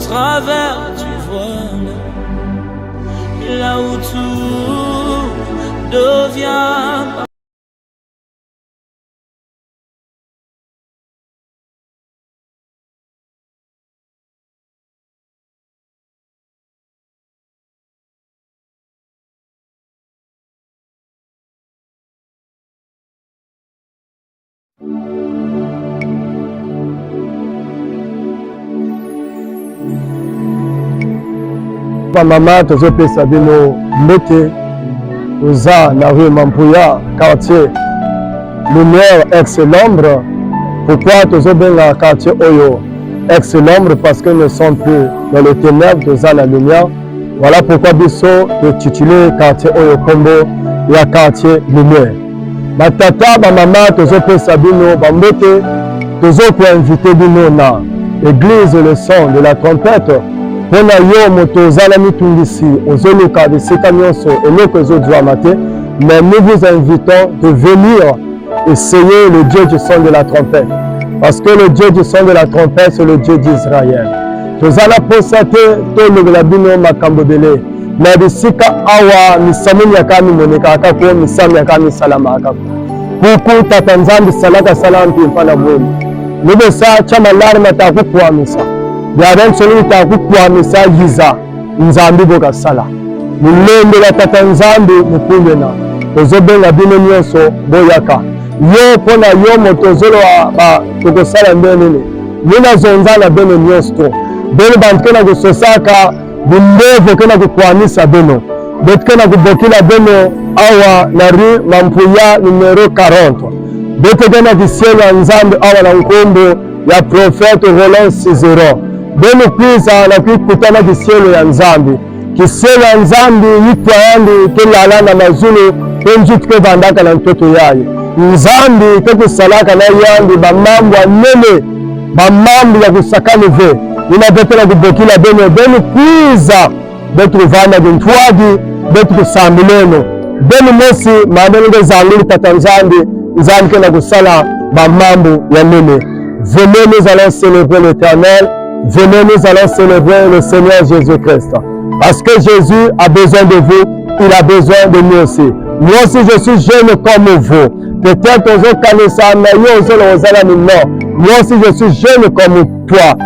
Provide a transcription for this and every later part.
travers du voile, là où tout devient. Maman, tu as pesa bino mbete, oza na rue Mampuya, quartier Lumière, ex-l'ombre. Pourquoi tu as bien quartier Oyo, ex-l'ombre? Parce que nous ne sommes plus dans les ténèbres, tu as la lumière. Voilà pourquoi biso de tituler quartier Oyo Combo et quartier Lumière. Ma tata, ma maman, tu as pesa bino mbete, tu as invité bino na l'église le son de la trompette. Pona yo moto zala mitungisi ozoluka de seka nyonso eloko ezodwama te, mais nous vous invitons de venir essayer le Dieu du son de la trompette, parce que le Dieu du son de la trompette c'est le Dieu d'Israël. Tozala posa te tolobela bino makambo ebele na bisika awa misamuni yaka mimoneka aka ko misami yaka misalama aka kuku tata nzambi salaka salampi mpana boni nibesa chama larma takukwamisa yaren solo takukwamisa yiza nzambi boka sala mulembe la tata nzambi mukungena ozobenga bino nyonso boyaka yo pona yo motozolo ba tokosala ndenene nina zonzana beno nyonso beno bantkena kusosaka bimbevo kena kukwamisa beno betkena kubokila beno awa na rue Mampuya numero 40 betekena kisielo ya nzambe awa na nkombo ya prophète Roland Cicéron beno kwiza na kwikutana kisielo ya nzambe yitwayandi kelala na mazulu kenjitike vandaka na mtoto yayo nzambi kekusalaka na yandi bamambo anene bamambo ya kusakani ve inabetela kubokila beno kwiza betu kuvanda bintwadi betu kusambileno beno mosi mabenenge zanguli tata nzambi kena kusala bamambo ya nene. Venez, nous allons célébrer l'Éternel. Venez, nous allons célébrer le Seigneur Jésus-Christ. Parce que Jésus a besoin de vous, il a besoin de nous aussi. Moi aussi, je suis jeune comme vous. Peut-être moi aussi, je suis jeune comme toi.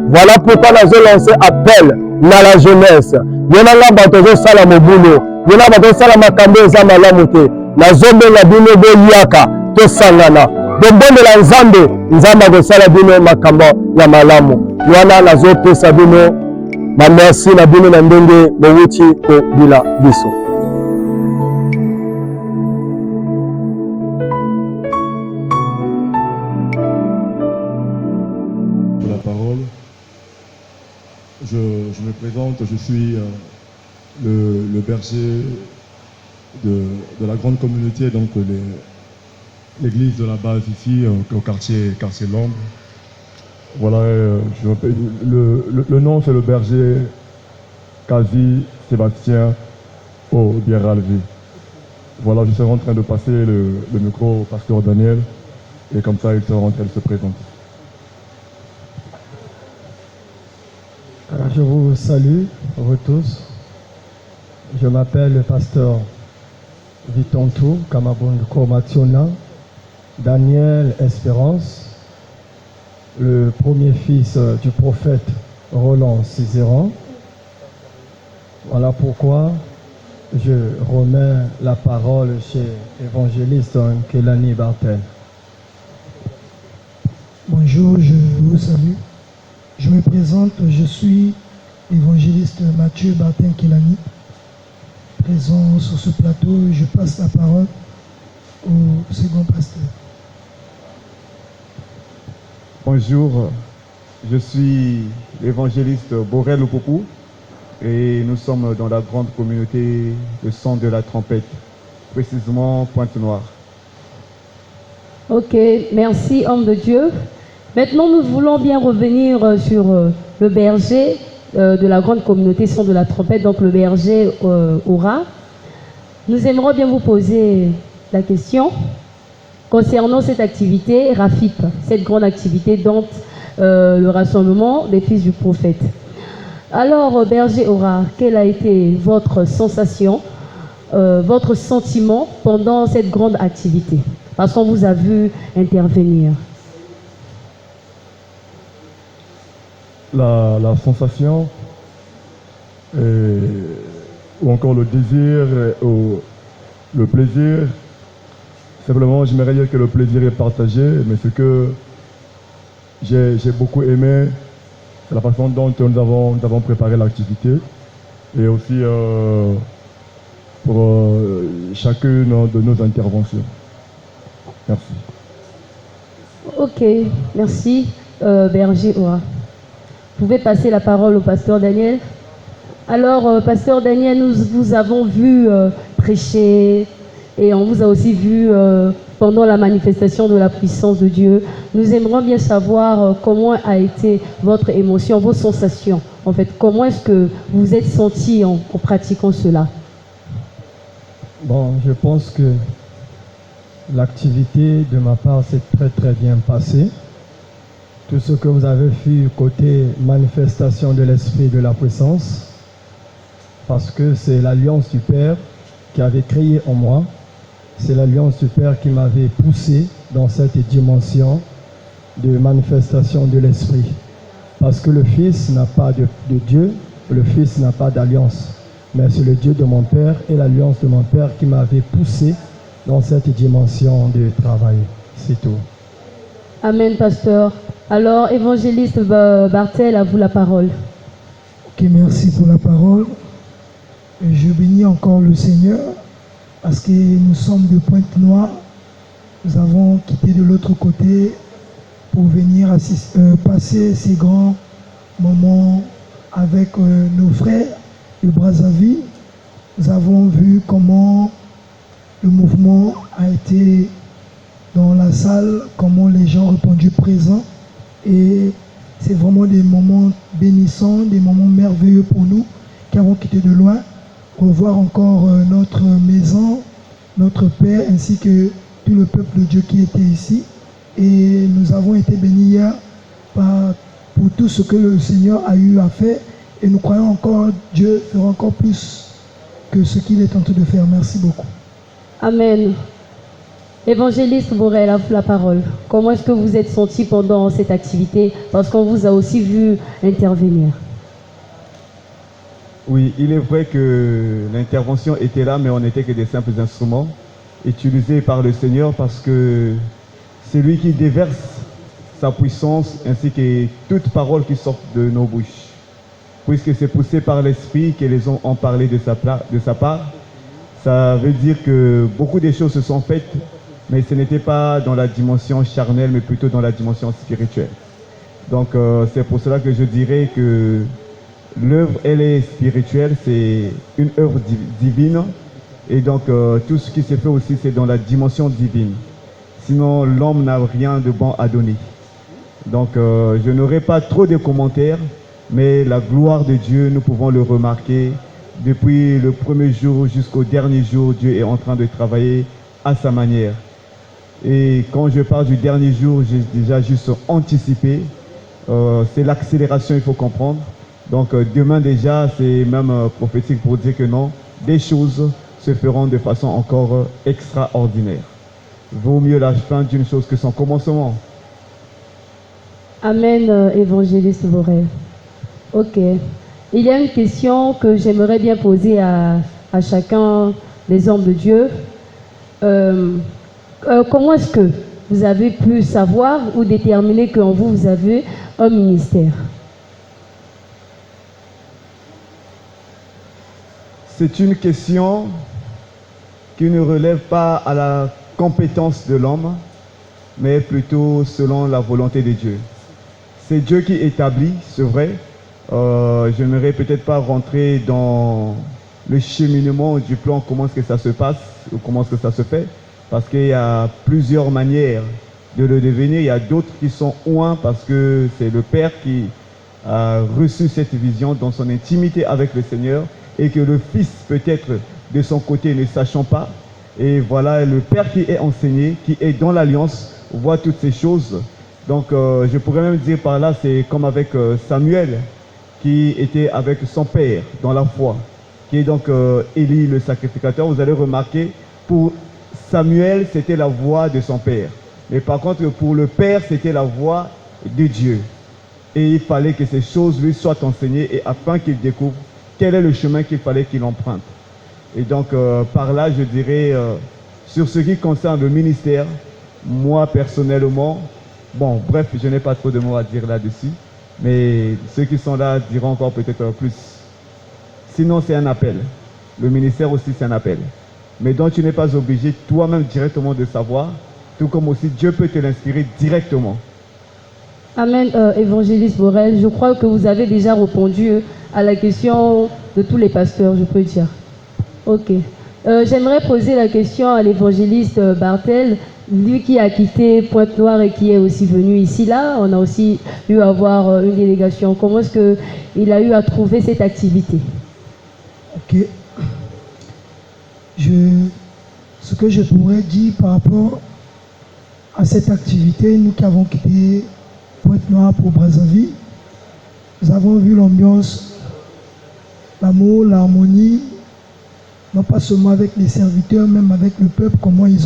Voilà pourquoi nous avons lancé appel dans la jeunesse. Il y a un bateau sala mobulo. Il y a un bateau sala makambo zama lamote. La zombe la bino boliaka to sangana. Bombo la nzambe nzamba go sala bino makambo ya malamu. Wana la zope sabino. Ma merci na bino na ndenge bowuti ko bila biso. La parole. Je me présente, je suis le berger de la grande communauté, donc l'église de la base ici, au quartier L'Ombre. Voilà, le nom c'est le berger Kazi Sébastien au Bieralvi. Voilà, je serai en train de passer le micro au pasteur Daniel et comme ça il sera en train de se présenter. Je vous salue, vous tous. Je m'appelle le pasteur Vitontou Kamabund Komationa, Daniel Espérance, le premier fils du prophète Roland Cicéron. Voilà pourquoi je remets la parole chez l'évangéliste Kelani Bartel. Bonjour, je vous salue. Je me présente, je suis évangéliste Mathieu Bartin Kelani, présent sur ce plateau. Je passe la parole au second pasteur. Bonjour, je suis l'évangéliste Borel Opoku et nous sommes dans la grande communauté de son de la trompette, précisément Pointe-Noire. Ok, merci homme de Dieu. Maintenant, nous voulons bien revenir sur le berger de la grande communauté son de la trompette, donc le berger Aura. Nous aimerions bien vous poser la question. concernant cette activité, RAFIP, cette grande activité dont le rassemblement des fils du prophète. Alors, berger Aura, quelle a été votre sensation, votre sentiment pendant cette grande activité? Parce qu'on vous a vu intervenir. La sensation, ou encore le désir, ou le plaisir, simplement j'aimerais dire que le plaisir est partagé, mais ce que j'ai beaucoup aimé, c'est la façon dont nous avons préparé l'activité, et aussi pour chacune de nos interventions. Merci. Ok, merci berger Aura. Vous pouvez passer la parole au pasteur Daniel. Alors, pasteur Daniel, nous vous avons vu prêcher et on vous a aussi vu pendant la manifestation de la puissance de Dieu. Nous aimerions bien savoir comment a été votre émotion, vos sensations. En fait, comment est-ce que vous vous êtes senti en pratiquant cela? Bon, je pense que l'activité de ma part s'est très bien passée. Tout ce que vous avez vu côté manifestation de l'esprit de la puissance, parce que c'est l'alliance du Père qui avait créé en moi, c'est l'alliance du Père qui m'avait poussé dans cette dimension de manifestation de l'esprit. Parce que le Fils n'a pas de Dieu, le Fils n'a pas d'alliance, mais c'est le Dieu de mon Père et l'alliance de mon Père qui m'avait poussé dans cette dimension de travail. C'est tout. Amen, pasteur. Alors, évangéliste Bartel, à vous la parole. Ok, merci pour la parole. Je bénis encore le Seigneur parce que nous sommes de Pointe-Noire. Nous avons quitté de l'autre côté pour venir passer ces grands moments avec nos frères de Brazzaville. Nous avons vu comment le mouvement a été dans la salle, comment les gens ont répondu présents. Et c'est vraiment des moments bénissants, des moments merveilleux pour nous qui avons quitté de loin. Revoir encore notre maison, notre Père, ainsi que tout le peuple de Dieu qui était ici. Et nous avons été bénis hier pour tout ce que le Seigneur a eu à faire. Et nous croyons encore Dieu fera encore plus que ce qu'il est en train de faire. Merci beaucoup. Amen. Évangéliste Borel, à vous la parole. Comment est-ce que vous êtes senti pendant cette activité? Parce qu'on vous a aussi vu intervenir. Oui, il est vrai que l'intervention était là, mais on n'était que des simples instruments utilisés par le Seigneur parce que c'est lui qui déverse sa puissance ainsi que toute parole qui sort de nos bouches. Puisque c'est poussé par l'Esprit que les hommes ont parlé de sa part, ça veut dire que beaucoup de choses se sont faites, mais ce n'était pas dans la dimension charnelle, mais plutôt dans la dimension spirituelle. Donc c'est pour cela que je dirais que l'œuvre, elle est spirituelle, c'est une œuvre divine. Et donc tout ce qui s'est fait aussi, c'est dans la dimension divine. Sinon, l'homme n'a rien de bon à donner. Donc je n'aurai pas trop de commentaires, mais la gloire de Dieu, nous pouvons le remarquer. Depuis le premier jour jusqu'au dernier jour, Dieu est en train de travailler à sa manière. Et quand je parle du dernier jour, j'ai déjà juste anticipé. C'est l'accélération, il faut comprendre. Donc demain déjà, c'est même prophétique pour dire que non, des choses se feront de façon encore extraordinaire. Vaut mieux la fin d'une chose que son commencement. Amen, évangéliste Borel. Ok. Il y a une question que j'aimerais bien poser à chacun des hommes de Dieu. Comment est-ce que vous avez pu savoir ou déterminer qu'en vous, vous avez un ministère? C'est une question qui ne relève pas à la compétence de l'homme, mais plutôt selon la volonté de Dieu. C'est Dieu qui établit, c'est vrai. Je n'aimerais peut-être pas rentrer dans le cheminement du plan, comment est-ce que ça se passe ou comment est-ce que ça se fait, parce qu'il y a plusieurs manières de le devenir. Il y a d'autres qui sont loin parce que c'est le Père qui a reçu cette vision dans son intimité avec le Seigneur et que le Fils peut-être de son côté ne sachant pas, Et voilà, le Père qui est enseigné, qui est dans l'alliance, voit toutes ces choses. Donc je pourrais même dire par là, c'est comme avec Samuel, qui était avec son père dans la foi, qui est donc Élie le sacrificateur. Vous allez remarquer, pour Samuel, c'était la voix de son père. Mais par contre, pour le père, c'était la voix de Dieu. Et il fallait que ces choses lui soient enseignées et afin qu'il découvre quel est le chemin qu'il fallait qu'il emprunte. Et donc, par là, je dirais, sur ce qui concerne le ministère, moi, personnellement, bon, bref, je n'ai pas trop de mots à dire là-dessus, mais ceux qui sont là diront encore peut-être plus. Sinon, c'est un appel. Le ministère aussi, c'est un appel. Mais dont tu n'es pas obligé toi-même directement de savoir, tout comme aussi Dieu peut te l'inspirer directement. Amen, évangéliste Borel. Je crois que vous avez déjà répondu à la question de tous les pasteurs, je peux dire. Ok. J'aimerais poser la question à l'évangéliste Bartel, lui qui a quitté Pointe-Noire et qui est aussi venu ici. Là, on a aussi eu à voir une délégation. Comment est-ce qu'il a eu à trouver cette activité? Ok. Ce que je pourrais dire par rapport à cette activité, nous qui avons quitté Pointe-Noire pour Brazzaville, nous avons vu l'ambiance, l'amour, l'harmonie, non pas seulement avec les serviteurs, même avec le peuple, comment ils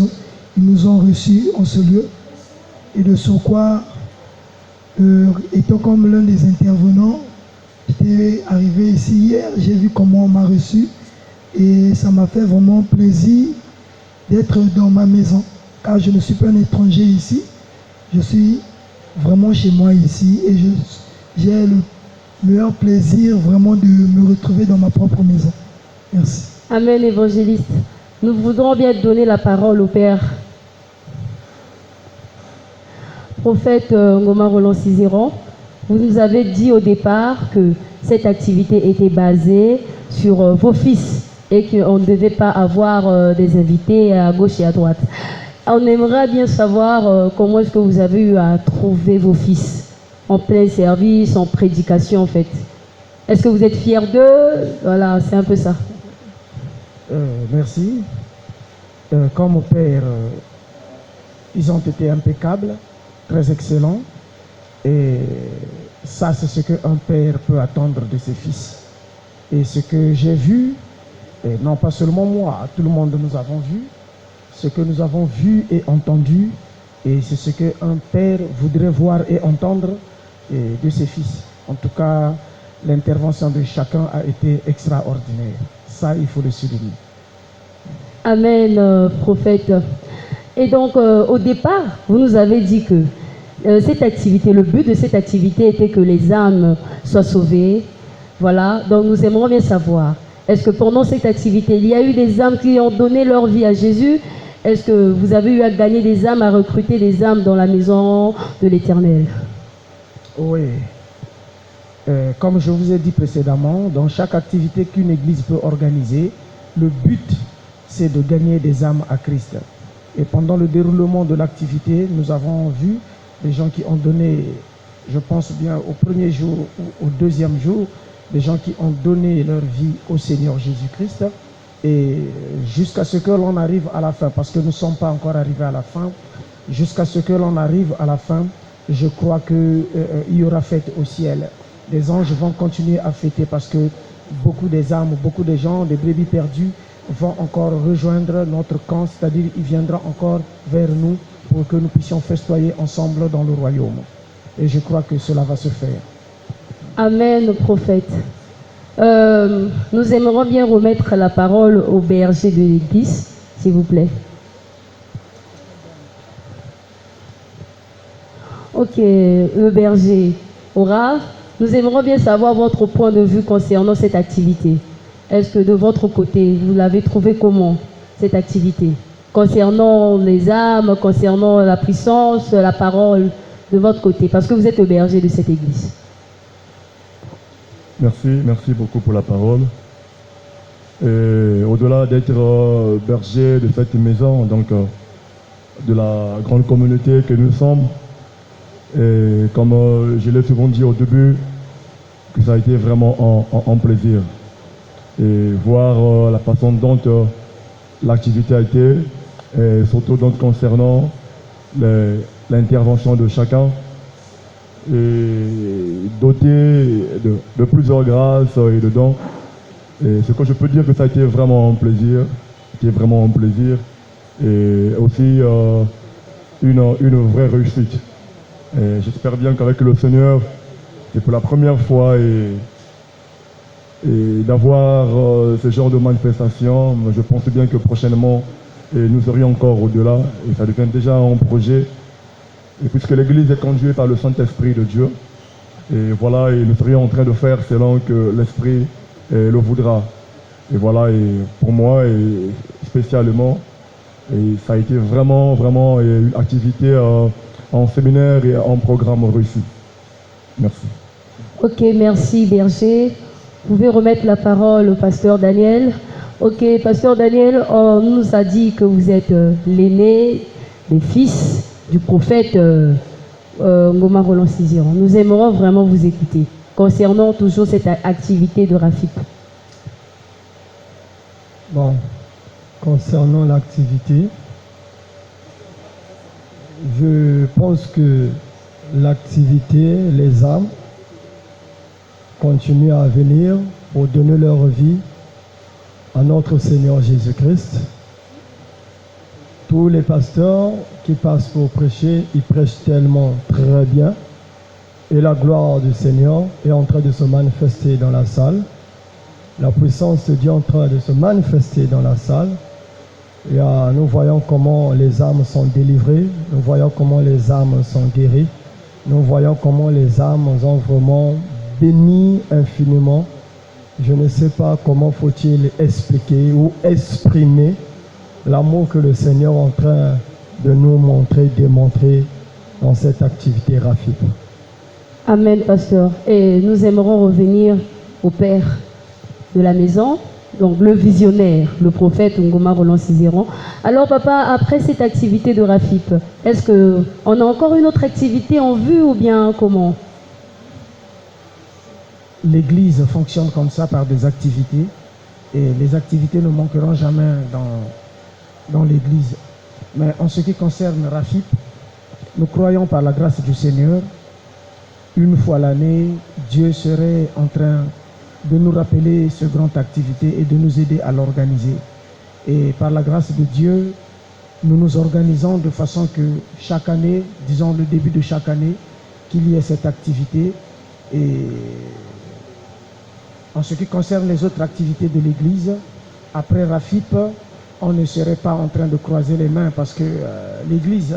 nous ont reçus en ce lieu. Et de ce quoi, étant comme l'un des intervenants, j'étais arrivé ici hier, j'ai vu comment on m'a reçu et ça m'a fait vraiment plaisir d'être dans ma maison, car je ne suis pas un étranger ici, je suis vraiment chez moi ici et j'ai le meilleur plaisir vraiment de me retrouver dans ma propre maison. Merci. Amen, évangéliste. Nous voudrons bien donner la parole au Père. Prophète Ngoma Roland Cizéron, vous nous avez dit au départ que cette activité était basée sur vos fils et qu'on ne devait pas avoir des invités à gauche et à droite. On aimerait bien savoir comment est-ce que vous avez eu à trouver vos fils en plein service, en prédication en fait. Est-ce que vous êtes fiers d'eux? Voilà, c'est un peu ça. Merci. Comme père, ils ont été impeccables, très excellents. Et ça, c'est ce qu'un père peut attendre de ses fils. Et ce que j'ai vu, et non pas seulement moi, tout le monde nous avons vu, ce que nous avons vu et entendu, et c'est ce qu'un père voudrait voir et entendre de ses fils. En tout cas, l'intervention de chacun a été extraordinaire. Ça, il faut le souligner. Amen, prophète. Et donc, au départ, vous nous avez dit que cette activité, le but de cette activité était que les âmes soient sauvées. Voilà, donc nous aimerions bien savoir, est-ce que pendant cette activité, il y a eu des âmes qui ont donné leur vie à Jésus? Est-ce que vous avez eu à gagner des âmes, à recruter des âmes dans la maison de l'Éternel? Oui. Comme je vous ai dit précédemment, dans chaque activité qu'une église peut organiser, le but, c'est de gagner des âmes à Christ. Et pendant le déroulement de l'activité, nous avons vu des gens qui ont donné, je pense bien au premier jour ou au deuxième jour, des gens qui ont donné leur vie au Seigneur Jésus-Christ. Et jusqu'à ce que l'on arrive à la fin, parce que nous ne sommes pas encore arrivés à la fin, jusqu'à ce que l'on arrive à la fin, je crois qu'il y aura fête au ciel. Les anges vont continuer à fêter parce que beaucoup des âmes, beaucoup de gens, des brebis perdues vont encore rejoindre notre camp, c'est-à-dire ils viendront encore vers nous pour que nous puissions festoyer ensemble dans le royaume. Et je crois que cela va se faire. Amen, prophète. Nous aimerions bien remettre la parole au berger de l'église, s'il vous plaît. Ok, le berger Aura, nous aimerions bien savoir votre point de vue concernant cette activité. Est-ce que de votre côté, vous l'avez trouvé comment, cette activité? Concernant les âmes, concernant la puissance, la parole, de votre côté, parce que vous êtes le berger de cette église. Merci beaucoup pour la parole. Et au-delà d'être berger de cette maison, donc de la grande communauté que nous sommes, et comme je l'ai souvent dit au début, que ça a été vraiment un plaisir. Et voir la façon dont l'activité a été, et surtout donc concernant l'intervention de chacun, et doté de plusieurs grâces et de dons. Et ce que je peux dire que ça a été vraiment un plaisir, et aussi une vraie réussite. Et j'espère bien qu'avec le Seigneur, c'est pour la première fois et d'avoir ce genre de manifestation, je pense bien que prochainement, nous serions encore au-delà, et ça devient déjà un projet. Et puisque l'Église est conduite par le Saint-Esprit de Dieu, et voilà, et nous serions en train de faire selon que l'Esprit le voudra. Et voilà, et pour moi, et spécialement, et ça a été vraiment une activité en séminaire et en programme réussi. Merci. Ok, merci Berger. Vous pouvez remettre la parole au pasteur Daniel. Ok, pasteur Daniel, on nous a dit que vous êtes l'aîné des fils du prophète Ngoma Roland Siziran. Nous aimerons vraiment vous écouter concernant toujours cette activité de RAFIP. Bon, concernant l'activité, je pense que l'activité, les âmes, continuent à venir pour donner leur vie à notre Seigneur Jésus-Christ. Tous les pasteurs qui passent pour prêcher, ils prêchent tellement très bien. Et la gloire du Seigneur est en train de se manifester dans la salle. La puissance de Dieu est en train de se manifester dans la salle. Et nous voyons comment les âmes sont délivrées. Nous voyons comment les âmes sont guéries. Nous voyons comment les âmes ont vraiment béni infiniment. Je ne sais pas comment faut-il expliquer ou exprimer l'amour que le Seigneur est en train de nous montrer, démontrer dans cette activité RAFIP. Amen, pasteur. Et nous aimerons revenir au Père de la maison, donc le visionnaire, le prophète Ngoma Roland Siziran. Alors papa, après cette activité de RAFIP, est-ce qu'on a encore une autre activité en vue ou bien comment? L'Église fonctionne comme ça par des activités et les activités ne manqueront jamais dans l'Église. Mais en ce qui concerne RAFIP, nous croyons par la grâce du Seigneur, une fois l'année, Dieu serait en train de nous rappeler ce grande activité et de nous aider à l'organiser. Et par la grâce de Dieu, nous nous organisons de façon que chaque année, disons le début de chaque année, qu'il y ait cette activité. Et en ce qui concerne les autres activités de l'Église, après RAFIP, on ne serait pas en train de croiser les mains parce que l'Église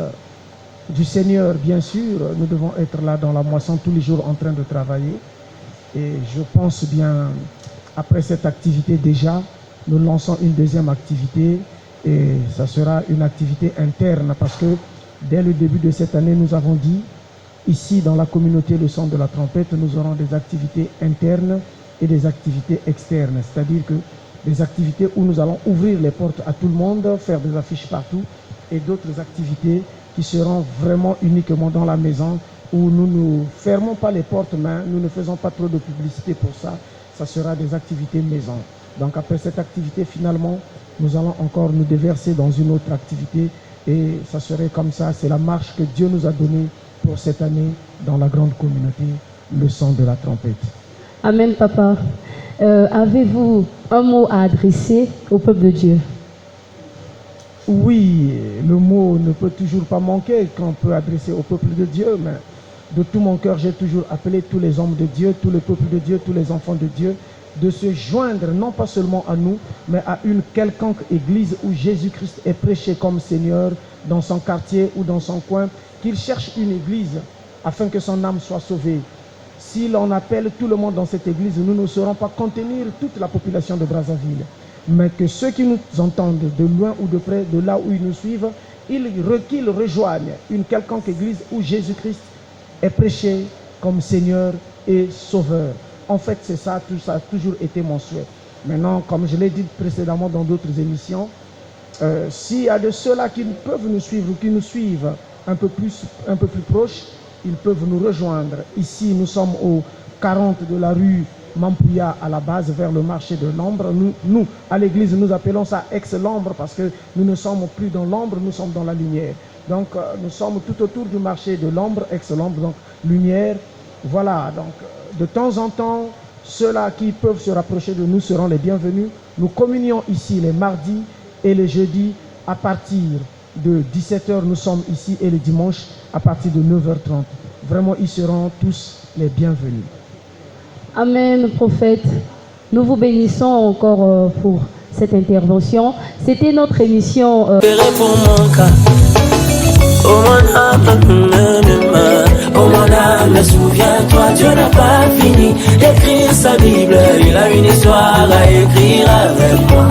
du Seigneur, bien sûr, nous devons être là dans la moisson tous les jours en train de travailler. Et je pense bien, après cette activité déjà, nous lançons une deuxième activité et ça sera une activité interne parce que dès le début de cette année, nous avons dit, ici dans la communauté Le Son de la Trompette, nous aurons des activités internes et des activités externes, c'est-à-dire que des activités où nous allons ouvrir les portes à tout le monde, faire des affiches partout, et d'autres activités qui seront vraiment uniquement dans la maison, où nous ne fermons pas les portes, mais nous ne faisons pas trop de publicité pour ça. Ça sera des activités maison. Donc après cette activité, finalement, nous allons encore nous déverser dans une autre activité, et ça serait comme ça, c'est la marche que Dieu nous a donnée pour cette année dans la grande communauté, Le Son de la Trompette. Amen, papa. Avez-vous un mot à adresser au peuple de Dieu? Oui, le mot ne peut toujours pas manquer qu'on peut adresser au peuple de Dieu, mais de tout mon cœur, j'ai toujours appelé tous les hommes de Dieu, tout le peuple de Dieu, tous les enfants de Dieu, de se joindre non pas seulement à nous, mais à une quelconque église où Jésus-Christ est prêché comme Seigneur dans son quartier ou dans son coin, qu'il cherche une église afin que son âme soit sauvée. Si l'on appelle tout le monde dans cette église, nous ne saurons pas contenir toute la population de Brazzaville. Mais que ceux qui nous entendent de loin ou de près, de là où ils nous suivent, qu'ils rejoignent une quelconque église où Jésus-Christ est prêché comme Seigneur et Sauveur. En fait, c'est ça, tout ça a toujours été mon souhait. Maintenant, comme je l'ai dit précédemment dans d'autres émissions, s'il y a de ceux-là qui peuvent nous suivre ou qui nous suivent un peu plus proches, ils peuvent nous rejoindre. Ici, nous sommes au 40 de la rue Mampouya à la base vers le marché de l'ombre. Nous, à l'église, nous appelons ça ex-l'ombre parce que nous ne sommes plus dans l'ombre, nous sommes dans la lumière. Donc nous sommes tout autour du marché de l'ombre, ex-l'ombre, donc lumière. Voilà, donc de temps en temps, ceux-là qui peuvent se rapprocher de nous seront les bienvenus. Nous communions ici les mardis et les jeudis à partir de 17h, nous sommes ici, et les dimanches à partir de 9h30. Vraiment, ils seront tous les bienvenus. Amen, prophète. Nous vous bénissons encore pour cette intervention. C'était notre émission. Oh mon âme, souviens-toi, Dieu n'a pas fini d'écrire sa Bible. Il a une histoire à écrire avec moi.